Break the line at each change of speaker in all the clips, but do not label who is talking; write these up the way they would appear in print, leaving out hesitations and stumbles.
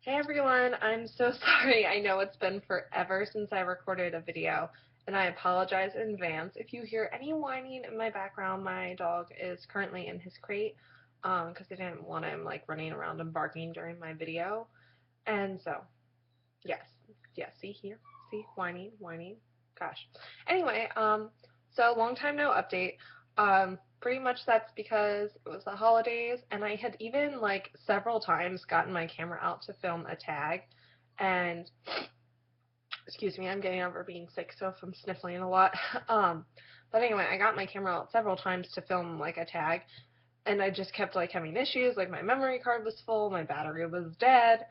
Hey everyone, I'm so sorry. I know it's been forever since I recorded a video, and I apologize in advance. If you hear any whining in my background, my dog is currently in his crate, because I didn't want him like running around and barking during my video. And so, yes, yes, see here, see, whining, whining. Gosh. Anyway, so long time no update. Pretty much that's because it was the holidays, and I had even like several times gotten my camera out to film a tag, and excuse me, I'm getting over being sick, so if I'm sniffling a lot. But anyway, I got my camera out several times to film like a tag, and I just kept like having issues. Like my memory card was full, my battery was dead,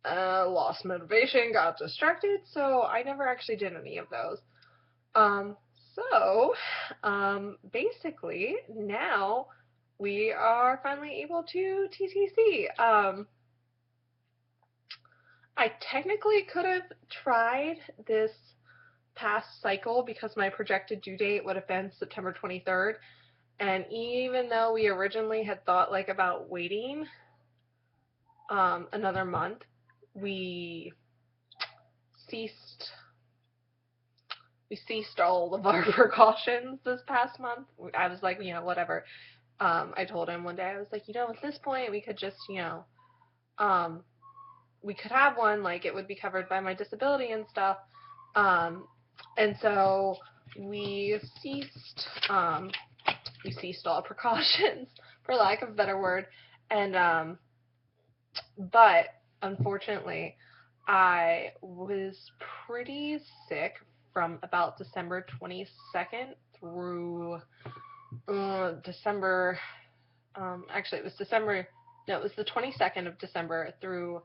lost motivation, got distracted, so I never actually did any of those. Um, basically, now we are finally able to TTC. I technically could have tried this past cycle because my projected due date would have been September 23rd, and even though we originally had thought like about waiting another month, we ceased we ceased all of our precautions this past month. I was like, whatever. I told him one day, I was like, at this point, we could just, um, we could have one, like, it would be covered by my disability and stuff. Um, and so we ceased, um, we ceased all precautions, for lack of a better word. And, but unfortunately, I was pretty sick from about December 22nd through December, actually, it was December, no, it was the 22nd of December through,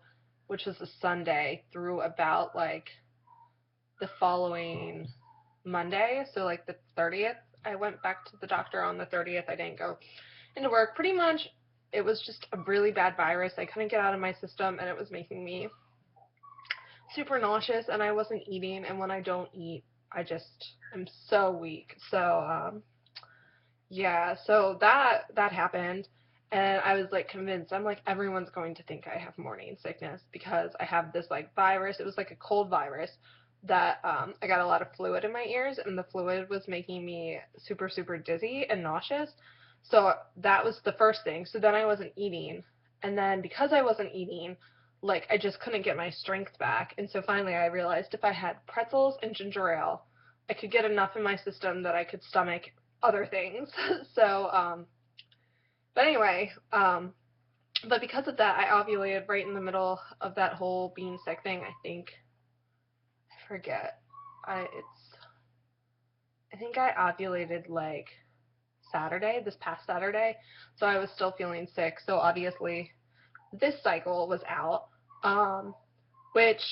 which was a Sunday, through about like the following Monday, so like the 30th. I went back to the doctor on the 30th. I didn't go into work. Pretty much, it was just a really bad virus. I couldn't get out of my system, and it was making me super nauseous, and I wasn't eating, and when I don't eat, I just am so weak. So, yeah, so that happened, and I was like convinced. I'm like, everyone's going to think I have morning sickness because I have this like virus. It was like a cold virus that I got a lot of fluid in my ears, and the fluid was making me super super dizzy and nauseous. So that was the first thing. So then I wasn't eating, and then because I wasn't eating, like I just couldn't get my strength back. And so finally I realized if I had pretzels and ginger ale, I could get enough in my system that I could stomach other things. So, but anyway, but because of that, I ovulated right in the middle of that whole being sick thing. I think I forget. I think I ovulated like Saturday, this past Saturday. So I was still feeling sick. So obviously, this cycle was out. Which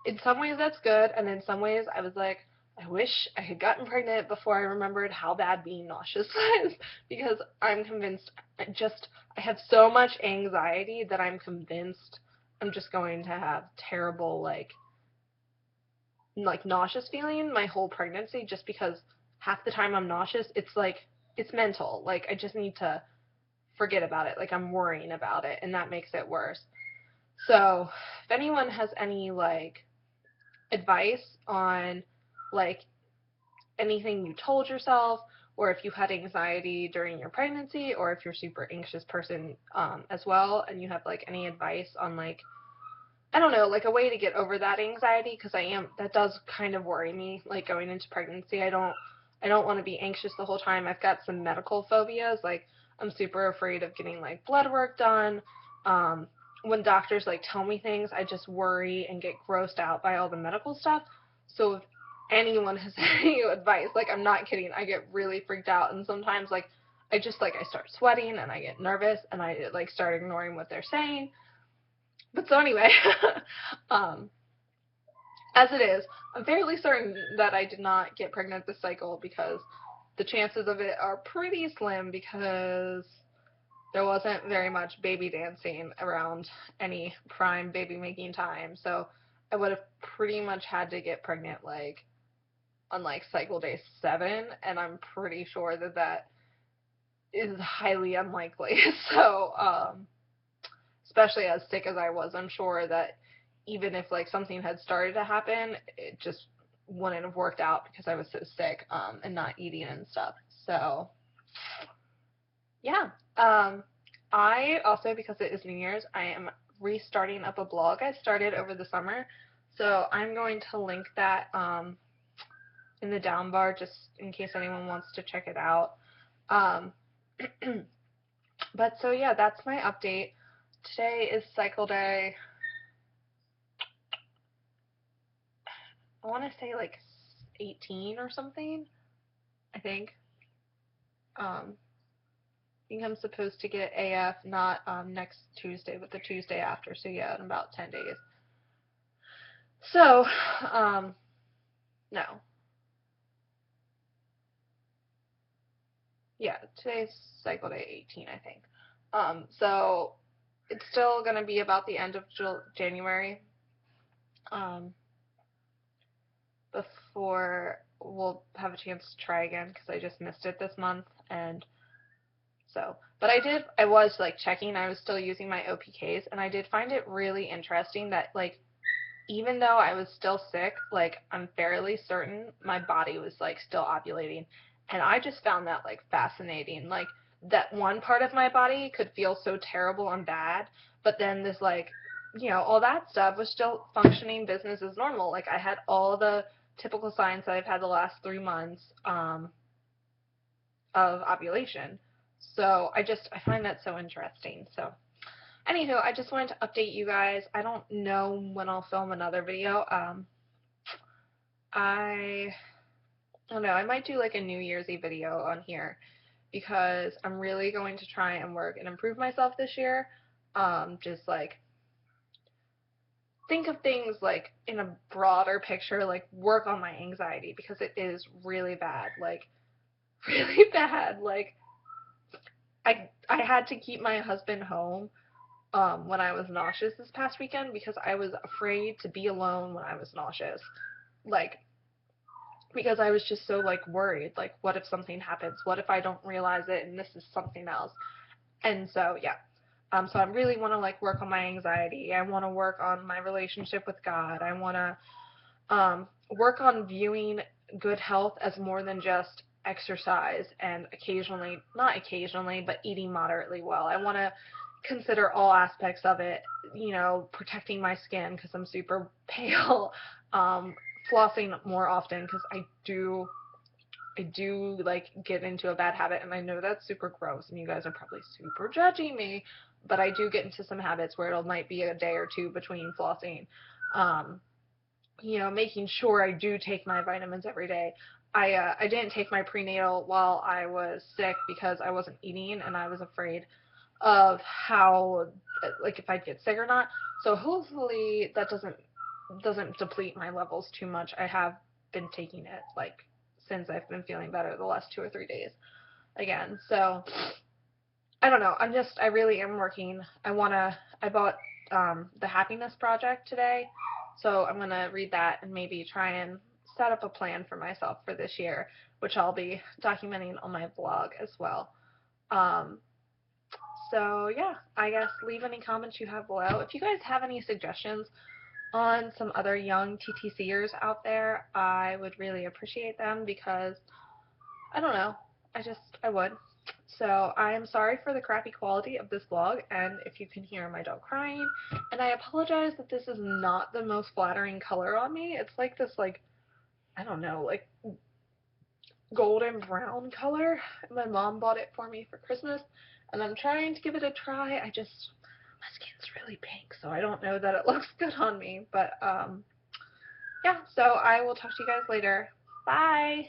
in some ways that's good, and in some ways I was like, I wish I had gotten pregnant before I remembered how bad being nauseous was, because I'm convinced I have so much anxiety that I'm convinced I'm just going to have terrible like nauseous feeling my whole pregnancy, just because half the time I'm nauseous, it's like it's mental. Like I just need to forget about it. Like I'm worrying about it, and that makes it worse. So, if anyone has any like advice on like anything you told yourself, or if you had anxiety during your pregnancy, or if you're a super anxious person as well, and you have like any advice on like, I don't know, like a way to get over that anxiety, because that does kind of worry me, like going into pregnancy. I don't want to be anxious the whole time. I've got some medical phobias, like I'm super afraid of getting like blood work done. When doctors like tell me things, I just worry and get grossed out by all the medical stuff. So if anyone has any advice, like I'm not kidding, I get really freaked out, and sometimes like I start sweating and I get nervous and I like start ignoring what they're saying. But so anyway, um, as it is, I'm fairly certain that I did not get pregnant this cycle, because the chances of it are pretty slim, because there wasn't very much baby dancing around any prime baby making time. So I would have pretty much had to get pregnant like on like cycle day 7, and I'm pretty sure that that is highly unlikely. So especially as sick as I was, I'm sure that even if like something had started to happen, it just wouldn't have worked out because I was so sick, and not eating and stuff. So yeah. I also, because it is New Year's, I am restarting up a blog I started over the summer. So I'm going to link that in the down bar just in case anyone wants to check it out. Um, but so yeah, that's my update. Today is cycle day. I want to say like 18 or something, I think. I think I'm supposed to get AF not next Tuesday, but the Tuesday after. So yeah, in about 10 days. So, no. Yeah, today's cycle day 18, I think. So it's still going to be about the end of January, um, before we'll have a chance to try again because I just missed it this month. And so, but I was like checking, I was still using my OPKs, and I did find it really interesting that like, even though I was still sick, like I'm fairly certain my body was like still ovulating. And I just found that like fascinating. Like that one part of my body could feel so terrible and bad, but then this like, all that stuff was still functioning business as normal. Like I had all the typical signs that I've had the last 3 months of ovulation. So I find that so interesting. So anywho, I just wanted to update you guys. I don't know when I'll film another video. I don't know. I might do like a New Year's Eve video on here because I'm really going to try and work and improve myself this year. Just like think of things like in a broader picture, like work on my anxiety because it is really bad. Like really bad. Like I had to keep my husband home when I was nauseous this past weekend because I was afraid to be alone when I was nauseous. Like, because I was just so, like, worried. Like, what if something happens? What if I don't realize it and this is something else? And so, yeah. So I really want to, like, work on my anxiety. I want to work on my relationship with God. I want to work on viewing good health as more than just exercise and occasionally, not occasionally, but eating moderately well. I want to consider all aspects of it, protecting my skin because I'm super pale, flossing more often because I do like get into a bad habit, and I know that's super gross and you guys are probably super judging me, but I do get into some habits where it might be a day or two between flossing. Um, making sure I do take my vitamins every day. I didn't take my prenatal while I was sick because I wasn't eating and I was afraid of how, like, if I'd get sick or not. So hopefully that doesn't deplete my levels too much. I have been taking it like since I've been feeling better the last 2 or 3 days again. So I don't know. I really am working. I bought the Happiness Project today, so I'm gonna read that and maybe try and set up a plan for myself for this year, which I'll be documenting on my blog as well. Um, so yeah, I guess leave any comments you have below. If you guys have any suggestions on some other young TTCers out there, I would really appreciate them because I don't know. I would. So I am sorry for the crappy quality of this vlog, and if you can hear my dog crying, and I apologize that this is not the most flattering color on me. It's like this, like, I don't know, like golden brown color. My mom bought it for me for Christmas, and I'm trying to give it a try. My skin's really pink, so I don't know that it looks good on me, but yeah, so I will talk to you guys later. Bye!